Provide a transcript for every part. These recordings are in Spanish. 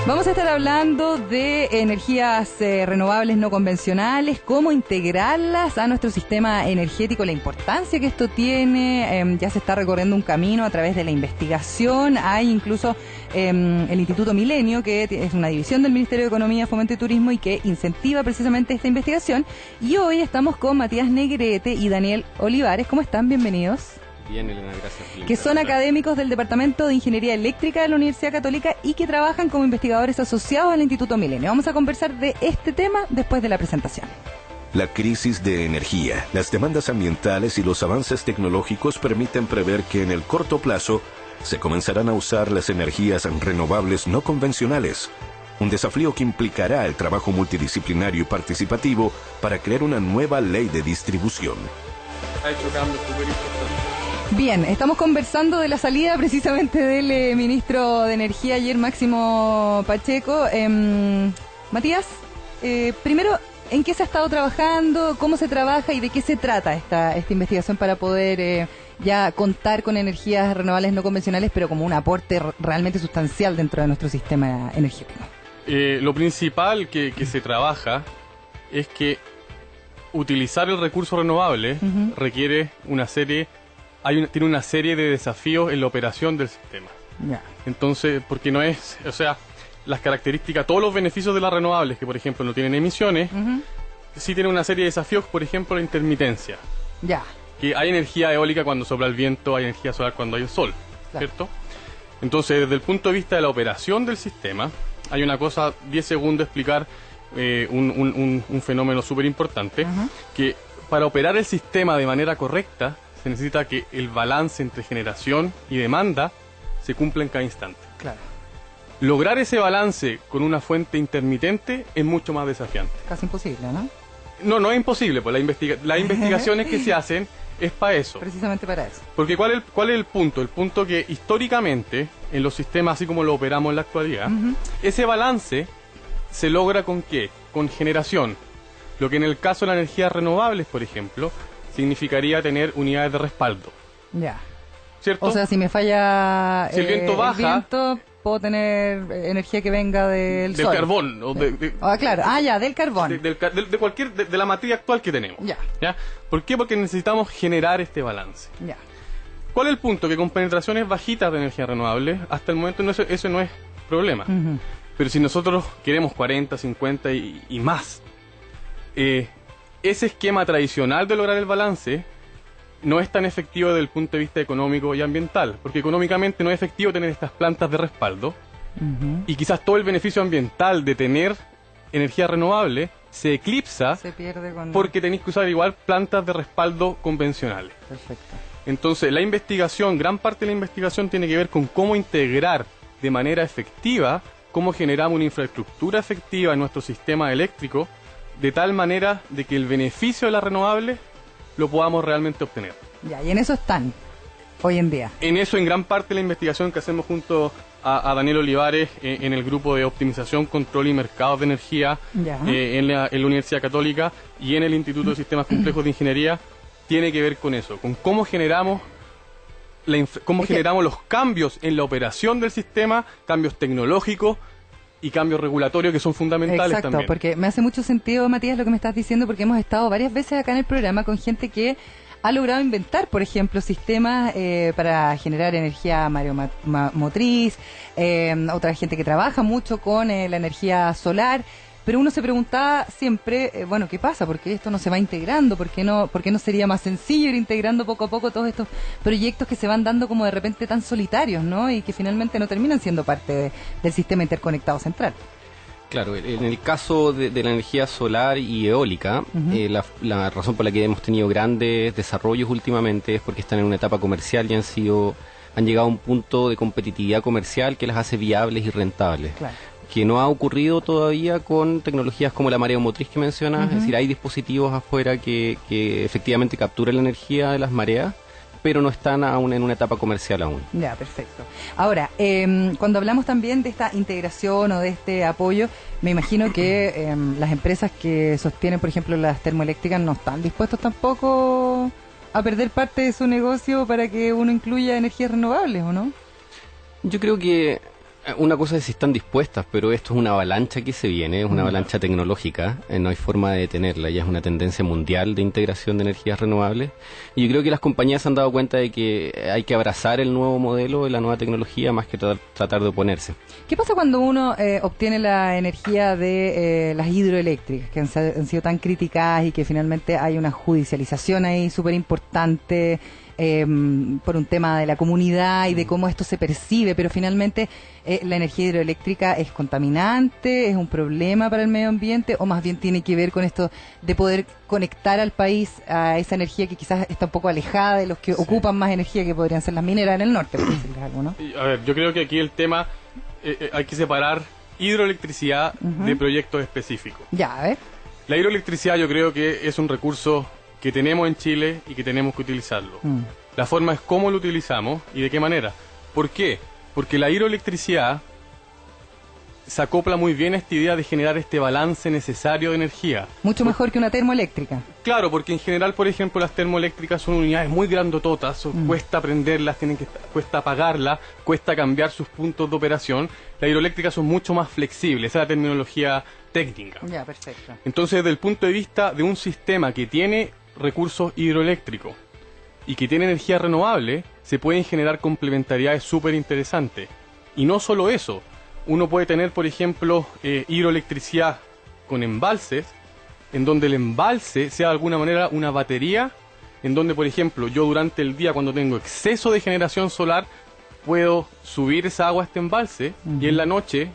Vamos a estar hablando de energías renovables no convencionales, cómo integrarlas a nuestro sistema energético, la importancia que esto tiene. Ya se está recorriendo un camino a través de la investigación. Hay incluso el Instituto Milenio, que es una división del Ministerio de Economía, Fomento y Turismo y que incentiva precisamente esta investigación. Y hoy estamos con Matías Negrete y Daniel Olivares. ¿Cómo están? Bienvenidos. Bien, Elena, gracias. Que son académicos del Departamento de Ingeniería Eléctrica de la Universidad Católica y que trabajan como investigadores asociados al Instituto Milenio. Vamos a conversar de este tema después de la presentación. La crisis de energía, las demandas ambientales y los avances tecnológicos permiten prever que en el corto plazo se comenzarán a usar las energías renovables no convencionales. Un desafío que implicará el trabajo multidisciplinario y participativo para crear una nueva ley de distribución. Ha hecho cambios súper importantes. Bien, estamos conversando de la salida precisamente del ministro de Energía ayer, Máximo Pacheco. Matías, primero, ¿en qué se ha estado trabajando? ¿Cómo se trabaja y de qué se trata esta investigación para poder ya contar con energías renovables no convencionales, pero como un aporte realmente sustancial dentro de nuestro sistema energético? Lo principal que se trabaja es que utilizar el recurso renovable requiere una serie... tiene una serie de desafíos en la operación del sistema. Yeah. Entonces, porque no es, o sea, las características, todos los beneficios de las renovables, que por ejemplo no tienen emisiones, sí tienen una serie de desafíos, por ejemplo, la intermitencia. Ya. Yeah. Que hay energía eólica cuando sopla el viento, hay energía solar cuando hay el sol, claro. ¿Cierto? Entonces, desde el punto de vista de la operación del sistema, hay una cosa, 10 segundos explicar un fenómeno súper importante, que para operar el sistema de manera correcta, se necesita que el balance entre generación y demanda se cumpla en cada instante. Claro. Lograr ese balance con una fuente intermitente es mucho más desafiante. Casi imposible, ¿no? No es imposible, pues las investigaciones que se hacen es para eso. Precisamente para eso. Porque ¿cuál es el punto? El punto que históricamente, en los sistemas así como lo operamos en la actualidad, ese balance se logra ¿con qué? Con generación. Lo que en el caso de las energías renovables, por ejemplo, significaría tener unidades de respaldo. Ya. ¿Cierto? O sea, si me falla si el viento baja, puedo tener energía que venga del sol. Del carbón. O claro. Del carbón. De la materia actual que tenemos. Ya. ¿Por qué? Porque necesitamos generar este balance. Ya. ¿Cuál es el punto? Que con penetraciones bajitas de energía renovable, hasta el momento eso no es problema. Pero si nosotros queremos 40, 50 y más, ese esquema tradicional de lograr el balance no es tan efectivo desde el punto de vista económico y ambiental, porque económicamente no es efectivo tener estas plantas de respaldo y quizás todo el beneficio ambiental de tener energía renovable se eclipsa, se pierde porque tenéis que usar igual plantas de respaldo convencionales. Perfecto. Entonces la investigación, gran parte de la investigación tiene que ver con cómo integrar de manera efectiva, cómo generamos una infraestructura efectiva en nuestro sistema eléctrico, de tal manera de que el beneficio de las renovables lo podamos realmente obtener. Ya, y en eso están hoy en día. En eso, en gran parte de la investigación que hacemos junto a Daniel Olivares en el grupo de optimización, control y mercados de energía en la Universidad Católica y en el Instituto de Sistemas Complejos de Ingeniería, tiene que ver con eso, con cómo generamos los cambios en la operación del sistema, cambios tecnológicos y cambios regulatorios que son fundamentales. Exacto, también. Porque me hace mucho sentido, Matías, lo que me estás diciendo, porque hemos estado varias veces acá en el programa con gente que ha logrado inventar, por ejemplo, sistemas para generar energía mareomotriz, otra gente que trabaja mucho con la energía solar, pero uno se preguntaba siempre, ¿qué pasa? ¿Por qué esto no se va integrando? ¿Por qué no sería más sencillo ir integrando poco a poco todos estos proyectos que se van dando como de repente tan solitarios, ¿no? Y que finalmente no terminan siendo parte del sistema interconectado central. Claro, en el caso de la energía solar y eólica, la razón por la que hemos tenido grandes desarrollos últimamente es porque están en una etapa comercial y han llegado a un punto de competitividad comercial que las hace viables y rentables. Claro. Que no ha ocurrido todavía con tecnologías como la mareomotriz que mencionas, es decir, hay dispositivos afuera que efectivamente capturan la energía de las mareas, pero no están aún en una etapa comercial aún. Ya, perfecto. Ahora, cuando hablamos también de esta integración o de este apoyo, me imagino que las empresas que sostienen, por ejemplo, las termoeléctricas no están dispuestos tampoco a perder parte de su negocio para que uno incluya energías renovables, ¿o no? Yo creo que Una cosa es si están dispuestas, pero esto es una avalancha que se viene, es una avalancha tecnológica, no hay forma de detenerla, ya es una tendencia mundial de integración de energías renovables. Y yo creo que las compañías se han dado cuenta de que hay que abrazar el nuevo modelo, la nueva tecnología, más que tratar de oponerse. ¿Qué pasa cuando uno obtiene la energía de las hidroeléctricas, que han sido tan criticadas y que finalmente hay una judicialización ahí súper importante? Por un tema de la comunidad y de cómo esto se percibe, pero finalmente la energía hidroeléctrica es contaminante, es un problema para el medio ambiente, o más bien tiene que ver con esto de poder conectar al país a esa energía que quizás está un poco alejada de los que ocupan más energía, que podrían ser las mineras en el norte, por decirles algo, ¿no? A ver, yo creo que aquí el tema hay que separar hidroelectricidad de proyectos específicos. Ya, a ver. La hidroelectricidad yo creo que es un recurso que tenemos en Chile y que tenemos que utilizarlo. La forma es cómo lo utilizamos y de qué manera. ¿Por qué? Porque la hidroelectricidad se acopla muy bien a esta idea de generar este balance necesario de energía. Mucho mejor que una termoeléctrica. Claro, porque en general, por ejemplo, las termoeléctricas son unidades muy grandototas, cuesta prenderlas, cuesta apagarlas, cuesta cambiar sus puntos de operación. Las hidroeléctricas son mucho más flexibles, esa es la terminología técnica. Ya, perfecto. Entonces, desde el punto de vista de un sistema que tiene recursos hidroeléctricos y que tiene energía renovable, se pueden generar complementariedades súper interesantes. Y no solo eso, uno puede tener, por ejemplo, hidroelectricidad con embalses, en donde el embalse sea de alguna manera una batería, en donde, por ejemplo, yo durante el día, cuando tengo exceso de generación solar, puedo subir esa agua a este embalse, y en la noche,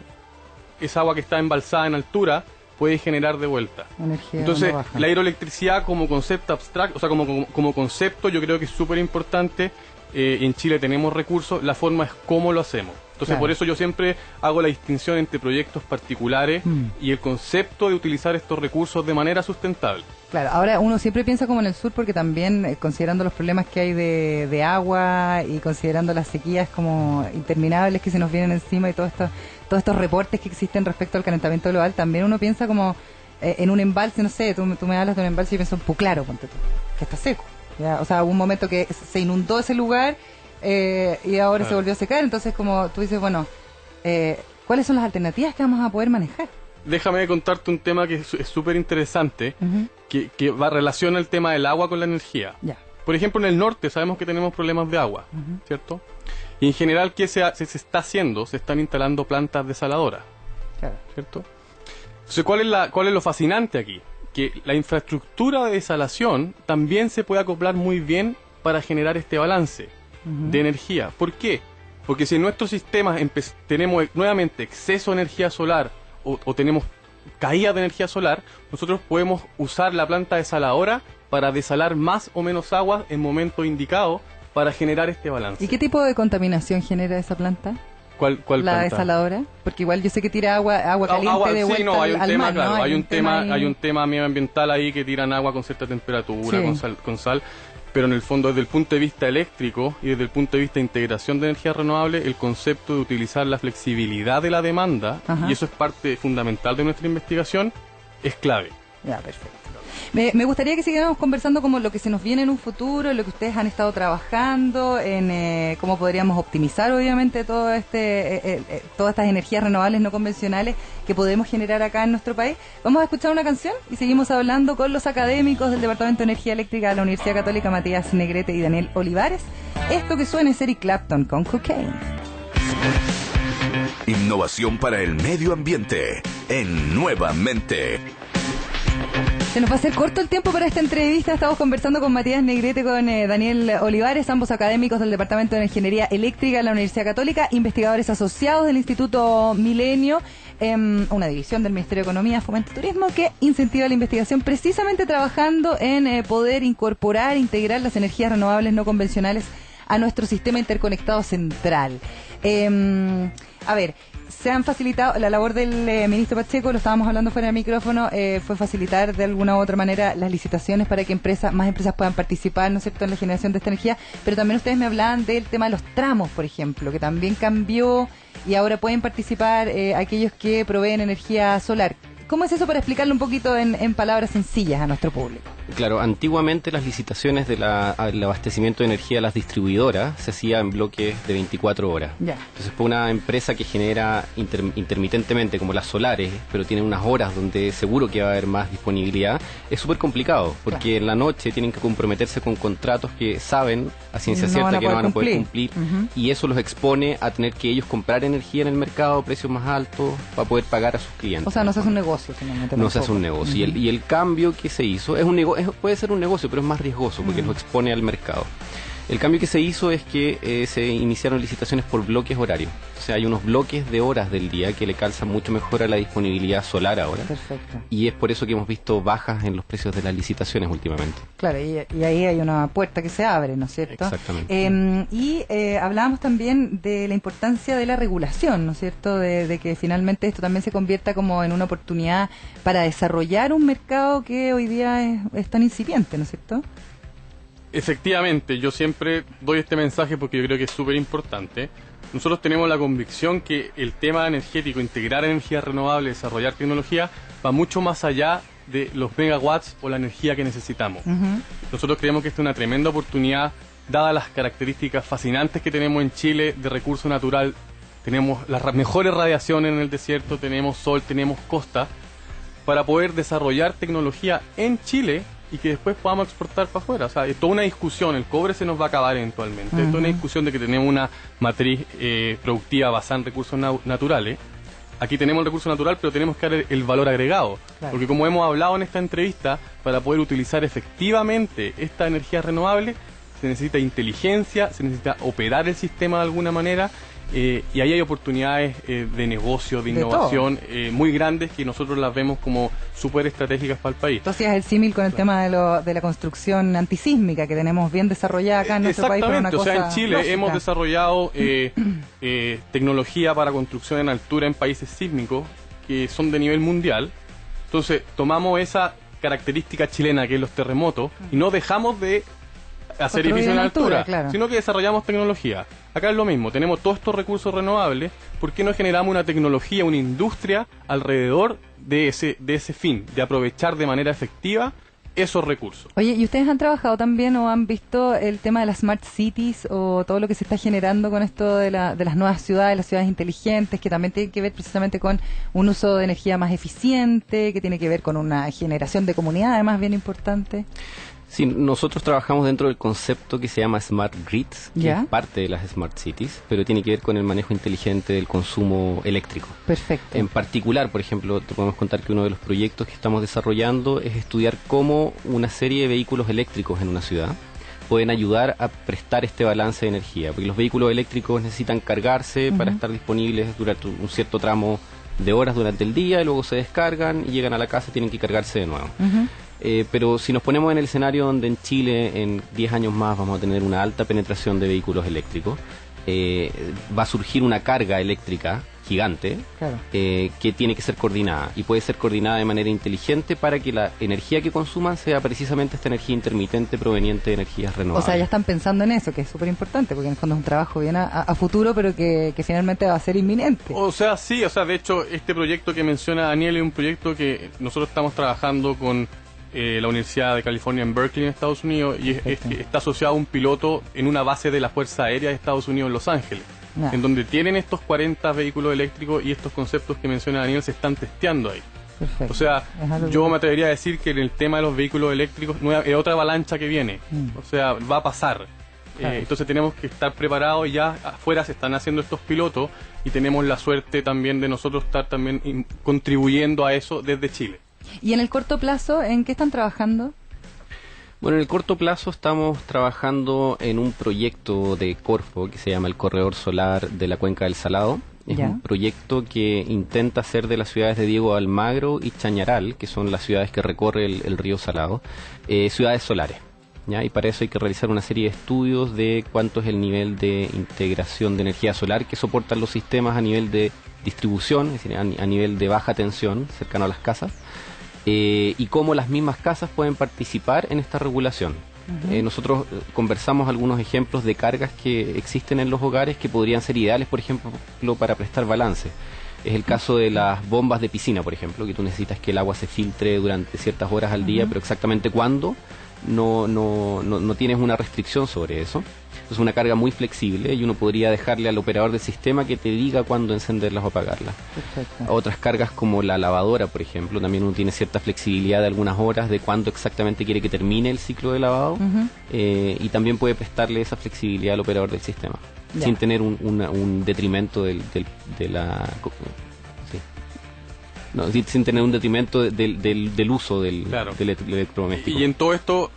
esa agua que está embalsada en altura puede generar de vuelta. Energía. Entonces, la hidroelectricidad como concepto abstracto, o sea, como concepto, yo creo que es súper importante. En Chile tenemos recursos, la forma es cómo lo hacemos. Entonces, Claro. por eso yo siempre hago la distinción entre proyectos particulares y el concepto de utilizar estos recursos de manera sustentable. Claro, ahora uno siempre piensa como en el sur porque también, considerando los problemas que hay de agua y considerando las sequías como interminables que se nos vienen encima y todos estos reportes que existen respecto al calentamiento global, también uno piensa como en un embalse, no sé, tú me hablas de un embalse y yo pienso en Puclaro, ponte tú, que está seco. ¿Ya? O sea, hubo un momento que se inundó ese lugar y ahora se volvió a secar, entonces como tú dices, bueno, ¿cuáles son las alternativas que vamos a poder manejar? Déjame contarte un tema que es súper interesante, que va relaciona el tema del agua con la energía. Ya. Por ejemplo, en el norte sabemos que tenemos problemas de agua, ¿cierto? Y en general, ¿qué se está haciendo? Se están instalando plantas desaladoras, Claro. ¿cierto? Entonces, ¿cuál es lo fascinante aquí? Que la infraestructura de desalación también se puede acoplar muy bien para generar este balance de energía. ¿Por qué? Porque si en nuestros sistemas tenemos nuevamente exceso de energía solar o tenemos caída de energía solar, nosotros podemos usar la planta desaladora para desalar más o menos agua en momentos indicados para generar este balance. ¿Y qué tipo de contaminación genera esa planta? ¿Cuál La planta? desaladora, porque igual yo sé que tira agua caliente de vuelta sí, no, hay un tema, mar, claro, ¿no? hay un ahí. tema medioambiental ahí que tiran agua con cierta temperatura, Sí. con sal, pero en el fondo desde el punto de vista eléctrico y desde el punto de vista de integración de energía renovable, el concepto de utilizar la flexibilidad de la demanda, Ajá. y eso es parte fundamental de nuestra investigación, es clave. Ya, perfecto. Me gustaría que siguiéramos conversando como lo que se nos viene en un futuro, lo que ustedes han estado trabajando, en cómo podríamos optimizar obviamente todas estas energías renovables no convencionales que podemos generar acá en nuestro país. Vamos a escuchar una canción y seguimos hablando con los académicos del Departamento de Energía Eléctrica de la Universidad Católica, Matías Negrete y Daniel Olivares. Esto que suena es Eric Clapton con Cocaine. Innovación para el medio ambiente en Nuevamente. Se nos va a hacer corto el tiempo para esta entrevista. Estamos conversando con Matías Negrete, con Daniel Olivares, ambos académicos del Departamento de Ingeniería Eléctrica de la Universidad Católica, investigadores asociados del Instituto Milenio, una división del Ministerio de Economía, Fomento y Turismo que incentiva la investigación precisamente trabajando en poder incorporar, integrar las energías renovables no convencionales a nuestro sistema interconectado central. A ver, se han facilitado, la labor del ministro Pacheco, lo estábamos hablando fuera del micrófono, fue facilitar de alguna u otra manera las licitaciones para que más empresas puedan participar, ¿no es cierto?, en la generación de esta energía, pero también ustedes me hablaban del tema de los tramos, por ejemplo, que también cambió y ahora pueden participar aquellos que proveen energía solar. ¿Cómo es eso para explicarlo un poquito en palabras sencillas a nuestro público? Claro, antiguamente las licitaciones del abastecimiento de energía a las distribuidoras se hacía en bloques de 24 horas. Ya. Entonces, para una empresa que genera intermitentemente, como las solares, pero tiene unas horas donde seguro que va a haber más disponibilidad, es súper complicado, porque en la noche tienen que comprometerse con contratos que saben a ciencia cierta que no van a poder cumplir, y eso los expone a tener que ellos comprar energía en el mercado a precios más altos para poder pagar a sus clientes. O sea, no se hace un negocio. No se hace un negocio. Y el cambio que se hizo es un negocio. Puede ser un negocio, pero es más riesgoso porque lo expone al mercado. El cambio que se hizo es que se iniciaron licitaciones por bloques horarios. O sea, hay unos bloques de horas del día que le calzan mucho mejor a la disponibilidad solar ahora. Perfecto. Y es por eso que hemos visto bajas en los precios de las licitaciones últimamente. Claro, y ahí hay una puerta que se abre, ¿no es cierto? Exactamente. Hablábamos también de la importancia de la regulación, ¿no es cierto? De que finalmente esto también se convierta como en una oportunidad para desarrollar un mercado que hoy día es tan incipiente, ¿no es cierto? Efectivamente, yo siempre doy este mensaje porque yo creo que es súper importante. Nosotros tenemos la convicción que el tema energético, integrar energías renovables, desarrollar tecnología, va mucho más allá de los megawatts o la energía que necesitamos. Nosotros creemos que esta es una tremenda oportunidad, dadas las características fascinantes que tenemos en Chile de recurso natural. Tenemos las mejores radiaciones en el desierto, tenemos sol, tenemos costa, para poder desarrollar tecnología en Chile y que después podamos exportar para afuera. O sea, es toda una discusión, el cobre se nos va a acabar eventualmente, es toda una discusión de que tenemos una matriz productiva basada en recursos naturales. Aquí tenemos el recurso natural, pero tenemos que dar el valor agregado, claro. Porque como hemos hablado en esta entrevista, para poder utilizar efectivamente esta energía renovable, se necesita inteligencia, se necesita operar el sistema de alguna manera, y ahí hay oportunidades de negocio, de innovación muy grandes que nosotros las vemos como súper estratégicas para el país. Entonces es el símil con el tema de la construcción antisísmica que tenemos bien desarrollada acá en nuestro país. Exactamente, o sea, en Chile hemos desarrollado tecnología para construcción en altura en países sísmicos que son de nivel mundial. Entonces tomamos esa característica chilena que es los terremotos y no dejamos de hacer edificios en altura, claro, sino que desarrollamos tecnología. Acá es lo mismo, tenemos todos estos recursos renovables, ¿por qué no generamos una tecnología, una industria alrededor de ese fin, de aprovechar de manera efectiva esos recursos? Oye, ¿y ustedes han trabajado también o han visto el tema de las smart cities o todo lo que se está generando con esto de las nuevas ciudades, las ciudades inteligentes, que también tiene que ver precisamente con un uso de energía más eficiente, que tiene que ver con una generación de comunidad además bien importante? Sí, nosotros trabajamos dentro del concepto que se llama Smart Grids, que es parte de las Smart Cities, pero tiene que ver con el manejo inteligente del consumo eléctrico. Perfecto. En particular, por ejemplo, te podemos contar que uno de los proyectos que estamos desarrollando es estudiar cómo una serie de vehículos eléctricos en una ciudad pueden ayudar a prestar este balance de energía, porque los vehículos eléctricos necesitan cargarse para estar disponibles durante un cierto tramo de horas durante el día, y luego se descargan y llegan a la casa y tienen que cargarse de nuevo. Pero si nos ponemos en el escenario donde en Chile en 10 años más vamos a tener una alta penetración de vehículos eléctricos, va a surgir una carga eléctrica gigante, claro, que tiene que ser coordinada, y puede ser coordinada de manera inteligente para que la energía que consuman sea precisamente esta energía intermitente proveniente de energías renovables. O sea, ya están pensando en eso, que es súper importante, porque en el fondo es un trabajo bien a futuro, pero que finalmente va a ser inminente. O sea, sí, de hecho, este proyecto que menciona Daniel es un proyecto que nosotros estamos trabajando con la Universidad de California en Berkeley, en Estados Unidos, y está asociado a un piloto en una base de la Fuerza Aérea de Estados Unidos en Los Ángeles, en donde tienen estos 40 vehículos eléctricos y estos conceptos que menciona Daniel se están testeando ahí. Perfecto. O sea, yo me atrevería a decir que en el tema de los vehículos eléctricos es otra avalancha que viene, o sea, va a pasar. Entonces tenemos que estar preparados, y ya afuera se están haciendo estos pilotos y tenemos la suerte también de nosotros estar también contribuyendo a eso desde Chile. ¿Y en el corto plazo, en qué están trabajando? Bueno, en el corto plazo estamos trabajando en un proyecto de Corfo que se llama el Corredor Solar de la Cuenca del Salado. Es un proyecto que intenta hacer de las ciudades de Diego de Almagro y Chañaral, que son las ciudades que recorre el río Salado, ciudades solares. ¿Ya? Y para eso hay que realizar una serie de estudios de cuánto es el nivel de integración de energía solar que soportan los sistemas a nivel de distribución, es decir, a nivel de baja tensión, cercano a las casas. Y cómo las mismas casas pueden participar en esta regulación. Nosotros conversamos algunos ejemplos de cargas que existen en los hogares que podrían ser ideales, por ejemplo, para prestar balance. Es el caso de las bombas de piscina, por ejemplo, que tú necesitas que el agua se filtre durante ciertas horas al día, pero exactamente cuándo no tienes una restricción sobre eso. Es una carga muy flexible y uno podría dejarle al operador del sistema que te diga cuándo encenderlas o apagarlas. Perfecto. Otras cargas como la lavadora, por ejemplo, también uno tiene cierta flexibilidad de algunas horas de cuándo exactamente quiere que termine el ciclo de lavado, y también puede prestarle esa flexibilidad al operador del sistema, sin tener un detrimento de la... Sí. No, sin tener un detrimento del uso del electrodoméstico. Y en todo esto,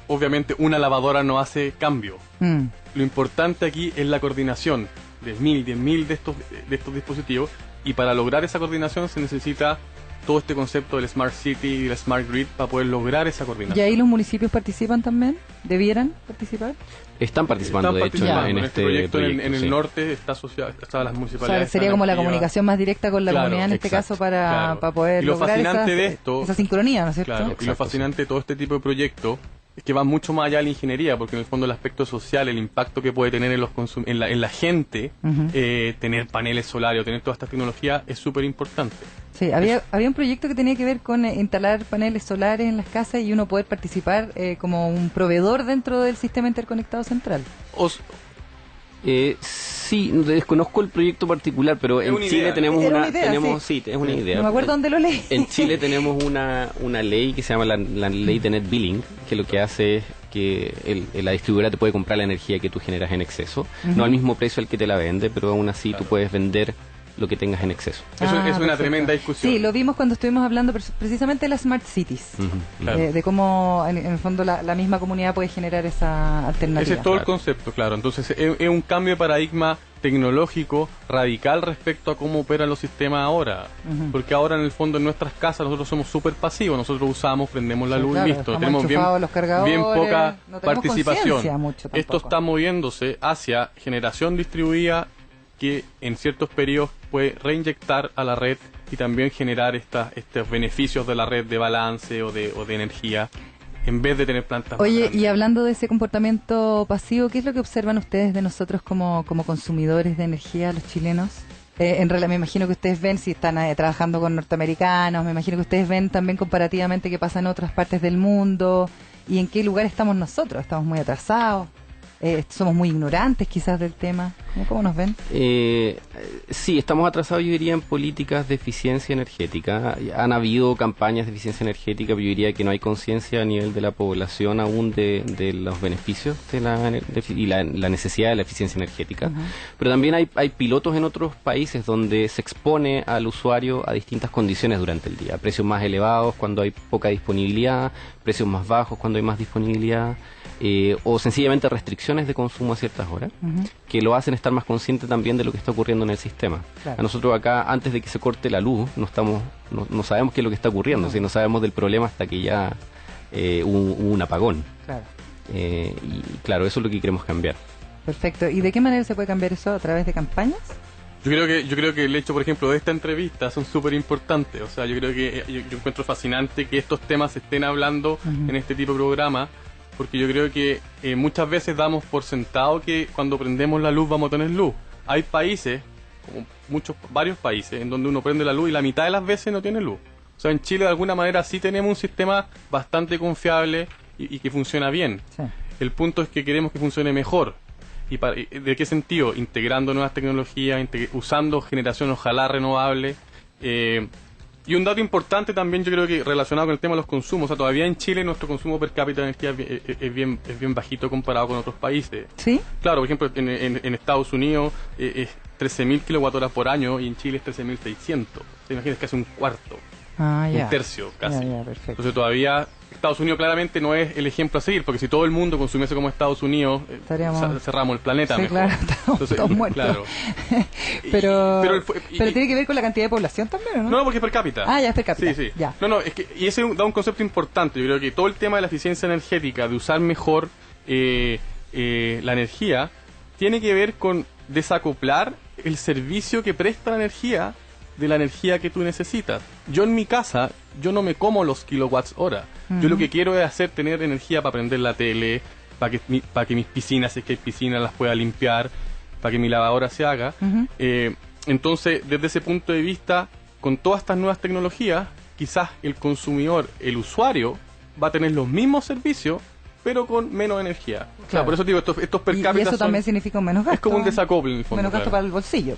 obviamente, una lavadora no hace cambio. Lo importante aquí es la coordinación de 10.000 de estos dispositivos, y para lograr esa coordinación se necesita todo este concepto del Smart City y del Smart Grid para poder lograr esa coordinación. ¿Y ahí los municipios participan también? ¿Debieran participar? Están participando, de hecho, en este proyecto. En el norte está asociado, está las municipalidades. O sea, sería como la comunicación más directa con la comunidad en este caso para poder lograr esa sincronía, ¿no es cierto? Claro, y lo fascinante de todo este tipo de proyectos es que va mucho más allá de la ingeniería, porque en el fondo el aspecto social, el impacto que puede tener en la gente, tener paneles solares o tener toda esta tecnología es súper importante. Sí, había un proyecto que tenía que ver con instalar paneles solares en las casas y uno poder participar como un proveedor dentro del sistema interconectado central. Sí, desconozco el proyecto particular, pero en Chile tenemos es una idea. No me acuerdo dónde lo leí. En Chile tenemos una ley que se llama la ley de net billing, que lo que hace es que la distribuidora te puede comprar la energía que tú generas en exceso, no al mismo precio al que te la vende, pero aún así tú puedes vender lo que tengas en exceso. Eso es una tremenda discusión. Sí, lo vimos cuando estuvimos hablando precisamente de las Smart Cities, claro. De cómo en el fondo la misma comunidad puede generar esa alternativa. Ese es todo el concepto, claro. Entonces es un cambio de paradigma tecnológico radical respecto a cómo operan los sistemas ahora. Porque ahora en el fondo en nuestras casas nosotros somos súper pasivos, nosotros usamos, prendemos la luz y listo. Tenemos bien poca participación. Esto está moviéndose hacia generación distribuida que en ciertos periodos puede reinyectar a la red y también generar estos beneficios de la red de balance o de energía, en vez de tener plantas. Oye, y hablando de ese comportamiento pasivo, ¿qué es lo que observan ustedes de nosotros como consumidores de energía, los chilenos? En realidad me imagino que ustedes ven, si están trabajando con norteamericanos, me imagino que ustedes ven también comparativamente qué pasa en otras partes del mundo y en qué lugar estamos nosotros. ¿Estamos muy atrasados? ¿Somos muy ignorantes quizás del tema? ¿Cómo nos ven? Sí, estamos atrasados, yo diría, en políticas de eficiencia energética. Han habido campañas de eficiencia energética, pero yo diría que no hay conciencia a nivel de la población aún de los beneficios y la necesidad de la eficiencia energética. Pero también hay pilotos en otros países donde se expone al usuario a distintas condiciones durante el día. Precios más elevados cuando hay poca disponibilidad, precios más bajos cuando hay más disponibilidad. O sencillamente restricciones de consumo a ciertas horas, que lo hacen estar más consciente también de lo que está ocurriendo en el sistema. Claro. A nosotros acá, antes de que se corte la luz, no sabemos qué es lo que está ocurriendo, no sabemos del problema hasta que ya hubo un apagón. Claro. Y claro, eso es lo que queremos cambiar. Perfecto. ¿Y de qué manera se puede cambiar eso? ¿A través de campañas? Yo creo que el hecho, por ejemplo, de esta entrevista son súper importantes. O sea, yo creo que yo encuentro fascinante que estos temas se estén hablando en este tipo de programa, porque yo creo que muchas veces damos por sentado que cuando prendemos la luz vamos a tener luz. Hay países, como varios países, en donde uno prende la luz y la mitad de las veces no tiene luz. O sea, en Chile de alguna manera sí tenemos un sistema bastante confiable y que funciona bien. Sí. El punto es que queremos que funcione mejor. ¿De qué sentido? Integrando nuevas tecnologías, usando generación ojalá renovable. Y un dato importante también, yo creo que relacionado con el tema de los consumos, o sea, todavía en Chile nuestro consumo per cápita de energía es bien bajito comparado con otros países. ¿Sí? Claro, por ejemplo, en Estados Unidos es 13.000 kWh por año y en Chile es 13.600. ¿Te imaginas? Casi un cuarto, un tercio casi. Perfecto. Entonces todavía Estados Unidos claramente no es el ejemplo a seguir, porque si todo el mundo consumiese como Estados Unidos, cerramos el planeta. Sí, mejor. Claro, estamos todos muertos. Claro. pero tiene que ver con la cantidad de población también, ¿no? No, porque es per cápita. Ah, ya es per cápita. Sí. Ya. No, es que, y ese da un concepto importante. Yo creo que todo el tema de la eficiencia energética, de usar mejor la energía, tiene que ver con desacoplar el servicio que presta la energía de la energía que tú necesitas. Yo en mi casa, yo no me como los kilowatts hora. Yo lo que quiero es tener energía para prender la tele, para que mis piscinas, si es que hay piscinas, las pueda limpiar, para que mi lavadora se haga. Entonces, desde ese punto de vista, con todas estas nuevas tecnologías, quizás el consumidor, el usuario, va a tener los mismos servicios, pero con menos energía. Claro. O sea, por eso digo, estos per cápita y eso también significa un menos gasto. es como un desacople en el fondo. Menos gasto para el bolsillo.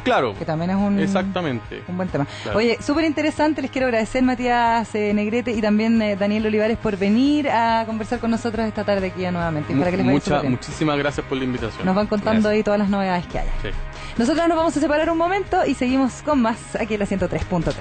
Claro. Que también es exactamente. un buen tema. Claro. Oye, súper interesante. Les quiero agradecer, Matías Negrete y también Daniel Olivares, por venir a conversar con nosotros esta tarde aquí nuevamente. Para que les vaya súper bien. Muchísimas gracias por la invitación. Nos van contando ahí todas las novedades que haya. Sí. Nosotros nos vamos a separar un momento y seguimos con más aquí en la 103.3.